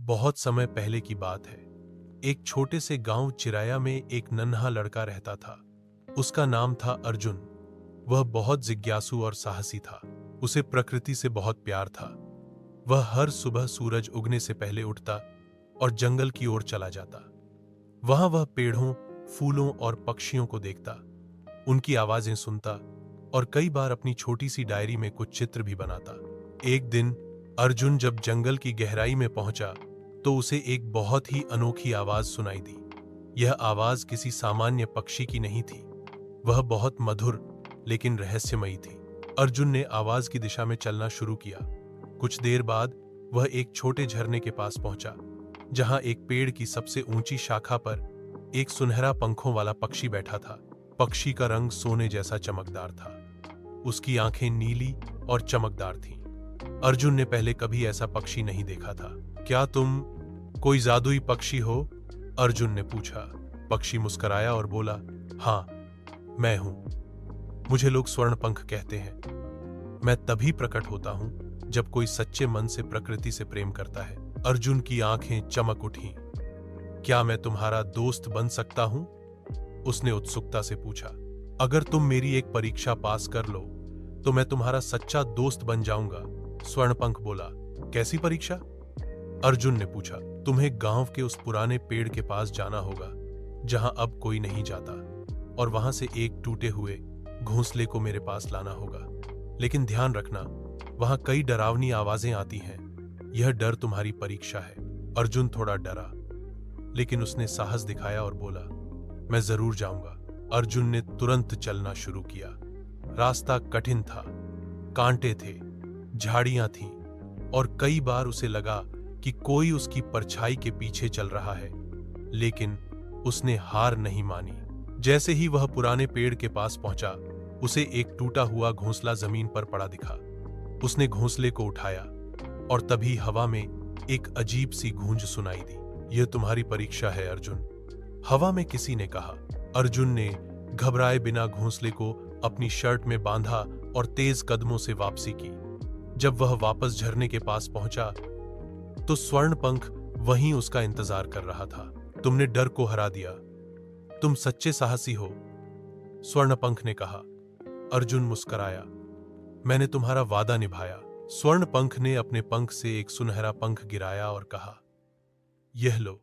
बहुत समय पहले की बात है। एक छोटे से गांव चिराया में एक नन्हा लड़का रहता था। उसका नाम था अर्जुन। वह बहुत जिज्ञासु और साहसी था। उसे प्रकृति से बहुत प्यार था। वह हर सुबह सूरज उगने से पहले उठता और जंगल की ओर चला जाता। वहां वह पेड़ों, फूलों और पक्षियों को देखता, उनकी आवाजें सुनता और कई बार अपनी छोटी सी डायरी में कुछ चित्र भी बनाता। एक दिन अर्जुन जब जंगल की गहराई में पहुंचा तो उसे एक बहुत ही अनोखी आवाज सुनाई दी। यह आवाज किसी सामान्य पक्षी की नहीं थी। वह बहुत मधुर लेकिन रहस्यमयी थी। अर्जुन ने आवाज की दिशा में चलना शुरू किया। कुछ देर बाद वह एक छोटे झरने के पास पहुंचा, जहां एक पेड़ की सबसे ऊंची शाखा पर एक सुनहरा पंखों वाला पक्षी बैठा था। पक्षी का रंग सोने जैसा चमकदार था। उसकी आंखें नीली और चमकदार थीं। अर्जुन ने पहले कभी ऐसा पक्षी नहीं देखा था। क्या तुम कोई जादुई पक्षी हो? अर्जुन ने पूछा। पक्षी मुस्कुराया और बोला, हाँ, मैं हूं। मुझे लोग स्वर्ण पंख कहते हैं। मैं तभी प्रकट होता हूं जब कोई सच्चे मन से प्रकृति से प्रेम करता है। अर्जुन की आंखें चमक उठीं। क्या मैं तुम्हारा दोस्त बन सकता हूं? उसने उत्सुकता से पूछा। अगर तुम मेरी एक परीक्षा पास कर लो तो मैं तुम्हारा सच्चा दोस्त बन जाऊंगा, स्वर्णपंख बोला। कैसी परीक्षा? अर्जुन ने पूछा। तुम्हें गांव के उस पुराने पेड़ के पास जाना होगा जहां अब कोई नहीं जाता, और वहां से एक टूटे हुए घोंसले को मेरे पास लाना होगा। लेकिन ध्यान रखना, वहां कई डरावनी आवाजें आती हैं। यह डर तुम्हारी परीक्षा है। अर्जुन थोड़ा डरा, लेकिन उसने साहस दिखाया और बोला, मैं जरूर जाऊंगा। अर्जुन ने तुरंत चलना शुरू किया। रास्ता कठिन था, कांटे थे, झाड़ियां थीं और कई बार उसे लगा कि कोई उसकी परछाई के पीछे चल रहा है, लेकिन उसने हार नहीं मानी। जैसे ही वह पुराने पेड़ के पास पहुंचा, उसे एक टूटा हुआ घोंसला जमीन पर पड़ा दिखा। उसने घोंसले को उठाया और तभी हवा में एक अजीब सी गूंज सुनाई दी। यह तुम्हारी परीक्षा है अर्जुन, हवा में किसी ने कहा। अर्जुन ने घबराए बिना घोंसले को अपनी शर्ट में बांधा और तेज कदमों से वापसी की। जब वह वापस झरने के पास पहुंचा तो स्वर्णपंख वहीं उसका इंतजार कर रहा था। तुमने डर को हरा दिया, तुम सच्चे साहसी हो, स्वर्णपंख ने कहा। अर्जुन मुस्कुराया। मैंने तुम्हारा वादा निभाया। स्वर्णपंख ने अपने पंख से एक सुनहरा पंख गिराया और कहा, यह लो,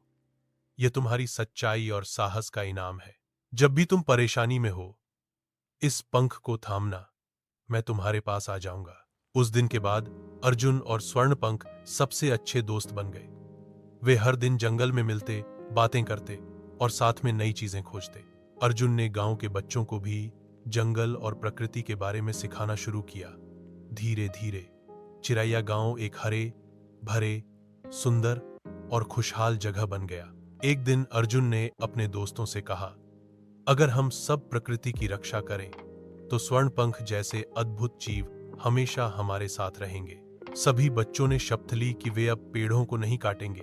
यह तुम्हारी सच्चाई और साहस का इनाम है। जब भी तुम परेशानी में हो, इस पंख को थामना, मैं तुम्हारे पास आ जाऊंगा। उस दिन के बाद अर्जुन और स्वर्णपंख सबसे अच्छे दोस्त बन गए। वे हर दिन जंगल में मिलते, बातें करते और साथ में नई चीजें खोजते। अर्जुन ने गांव के बच्चों को भी जंगल और प्रकृति के बारे में सिखाना शुरू किया। धीरे धीरे चिरैया गांव एक हरे भरे, सुंदर और खुशहाल जगह बन गया। एक दिन अर्जुन ने अपने दोस्तों से कहा, अगर हम सब प्रकृति की रक्षा करें तो स्वर्णपंख जैसे अद्भुत जीव हमेशा हमारे साथ रहेंगे। सभी बच्चों ने शपथ ली कि वे अब पेड़ों को नहीं काटेंगे,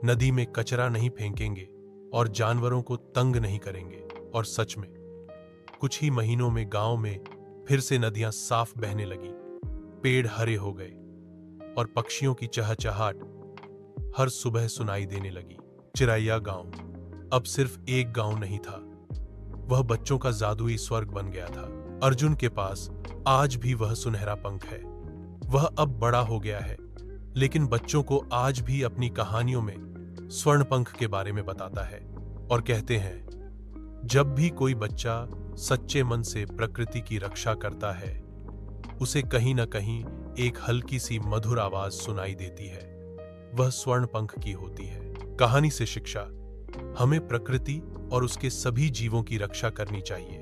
नदी में कचरा नहीं फेंकेंगे और जानवरों को तंग नहीं करेंगे। और सच में कुछ ही महीनों में गांव में फिर से नदियां साफ बहने लगी, पेड़ हरे हो गए और पक्षियों की चहचहाट हर सुबह सुनाई देने लगी। चिरैया गांव अब सिर्फ एक गांव नहीं था, वह बच्चों का जादुई स्वर्ग बन गया था। अर्जुन के पास आज भी वह सुनहरा पंख है। वह अब बड़ा हो गया है, लेकिन बच्चों को आज भी अपनी कहानियों में स्वर्ण पंख के बारे में बताता है और कहते हैं, जब भी कोई बच्चा सच्चे मन से प्रकृति की रक्षा करता है, उसे कहीं ना कहीं एक हल्की सी मधुर आवाज सुनाई देती है। वह स्वर्ण पंख की होती है। कहानी से शिक्षा, हमें प्रकृति और उसके सभी जीवों की रक्षा करनी चाहिए।